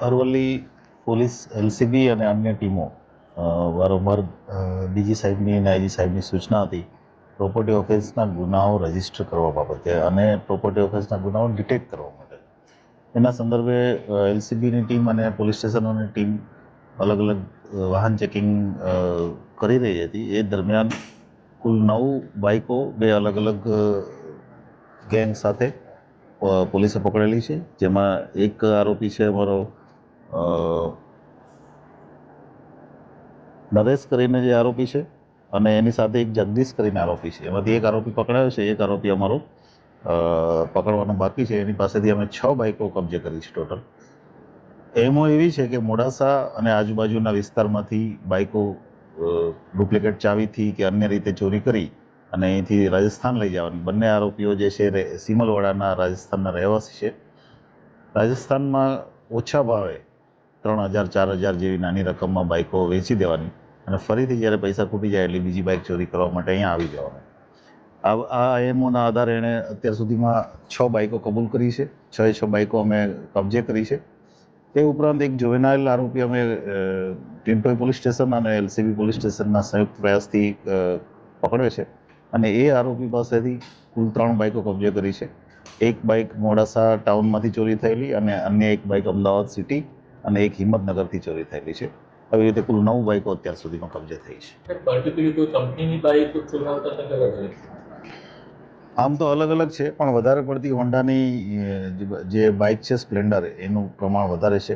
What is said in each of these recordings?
Aravalli police LCB અને અન્ય ટીમો વારંવાર ડીજી સાહેબની અને આઈજી સાહેબની સૂચના હતી પ્રોપર્ટી ઓફેન્સના ગુનાઓ રજીસ્ટર કરવા બાબતે અને પ્રોપર્ટી ઓફેન્સના ગુનાઓ ડિટેક્ટ કરવા માટે. એના સંદર્ભે એલસીબીની ટીમ અને પોલીસ સ્ટેશનોની ટીમ અલગ અલગ વાહન ચેકિંગ કરી રહી હતી. એ દરમિયાન કુલ 9 બાઇકો બે અલગ અલગ ગેંગ સાથે પોલીસે પકડેલી છે, જેમાં એક આરોપી છે અમારો નરેશ કરીને જે આરોપી છે અને એની સાથે એક જગદીશ કરીને આરોપી છે. એમાંથી એક આરોપી પકડાયો છે, એક આરોપી અમારો પકડવાનો બાકી છે. એની પાસેથી અમે 6 બાઇકો કબજે કરી છે. ટોટલ એમો એવી છે કે મોડાસા અને આજુબાજુના વિસ્તારમાંથી બાઇકો ડુપ્લિકેટ ચાવીથી કે અન્ય રીતે ચોરી કરી અને અહીંથી રાજસ્થાન લઈ જવાની. બંને આરોપીઓ જે છે સિમલવાડાના રાજસ્થાનના રહેવાસી છે. રાજસ્થાનમાં ઓછા ભાવે 3,000 4,000 જેવી નાની રકમમાં બાઇકો વેચી દેવાની અને ફરીથી જ્યારે પૈસા ખૂટી જાય એટલે બીજી બાઇક ચોરી કરવા માટે અહીંયા આવી જવાનું. આ એમઓના આધારે એણે અત્યાર સુધીમાં 6 બાઇકો કબૂલ કરી છે. 6 બાઇકો અમે કબજે કરી છે. તે ઉપરાંત એક જોવેનાઇલ આરોપી અમે ટિન્ટોઈ પોલીસ સ્ટેશન અને એલસીબી પોલીસ સ્ટેશનના સંયુક્ત પ્રયાસથી પકડ્યો છે અને એ આરોપી પાસેથી કુલ 3 બાઇકો કબજે કરી છે. એક બાઇક મોડાસા ટાઉનમાંથી ચોરી થયેલી અને અન્ય એક બાઇક અમદાવાદ સિટી અને એક હિંમતનગરથી ચોરી થયેલી છે. આવી રીતે કુલ 9 બાઇકો અત્યાર સુધીમાં કબજે થઈ છે. કંપનીની બાઇક ચલાવતા હતા? આમ તો અલગ અલગ છે, પણ વધારે પડતી હોન્ડાની જે બાઇક છે સ્પ્લેન્ડર, એનું પ્રમાણ વધારે છે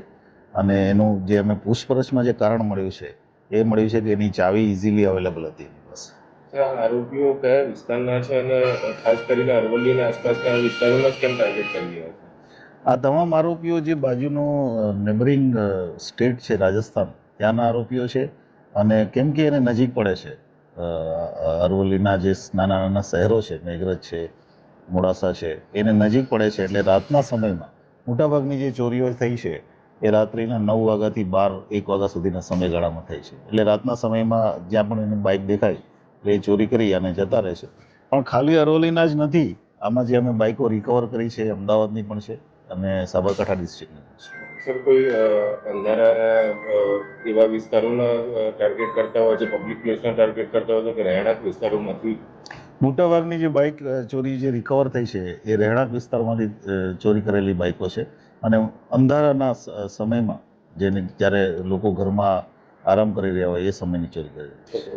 અને એનું જે અમે પૂછપરછમાં જે કારણ મળ્યું છે એ મળ્યું છે કે એની ચાવી ઇઝીલી અવેલેબલ હતી એની પાસે. આરોપીઓ કયા વિસ્તારના છે અને ખાસ કરીને અરવલ્લીના આસપાસના વિસ્તારોમાં કેમ ટાર્ગેટ કરી રહ્યા છે? આ તમામ આરોપીઓ જે બાજુનો નેબરિંગ સ્ટેટ છે રાજસ્થાન, ત્યાંના આરોપીઓ છે અને કેમ કે એને નજીક પડે છે અરવલ્લીના જે નાના નાના શહેરો છે, મેઘરજ છે, મોડાસા છે, એને નજીક પડે છે. એટલે રાતના સમયમાં મોટાભાગની જે ચોરીઓ થઈ છે એ રાત્રિના 9 વાગ્યાથી 12-1 વાગ્યા સુધીના સમયગાળામાં થઈ છે. એટલે રાતના સમયમાં જ્યાં પણ એને બાઇક દેખાય એટલે એ ચોરી કરી અને જતા રહે છે. પણ ખાલી અરવલ્લીના જ નથી, આમાં જે અમે બાઇકો રિકવર કરી છે અમદાવાદની પણ છે અને સાબરકાંઠા ડિસ્ટ્રિક્ટની પણ છે. સર, કોઈ અંધારા એવા વિસ્તારોના ટાર્ગેટ કરતા હોય છે, પબ્લિક પ્લેસના ટાર્ગેટ કરતા હોય છે કે રહેણાંક વિસ્તારોમાંથી? મોટાભાગની જે બાઇક ચોરી જે રિકવર થઈ છે એ રહેણાંક વિસ્તારમાંથી ચોરી કરેલી બાઇકો છે અને અંધારાના સમયમાં જેને જ્યારે લોકો ઘરમાં આરામ કરી રહ્યા હોય એ સમયની ચોરી કરેલી છે.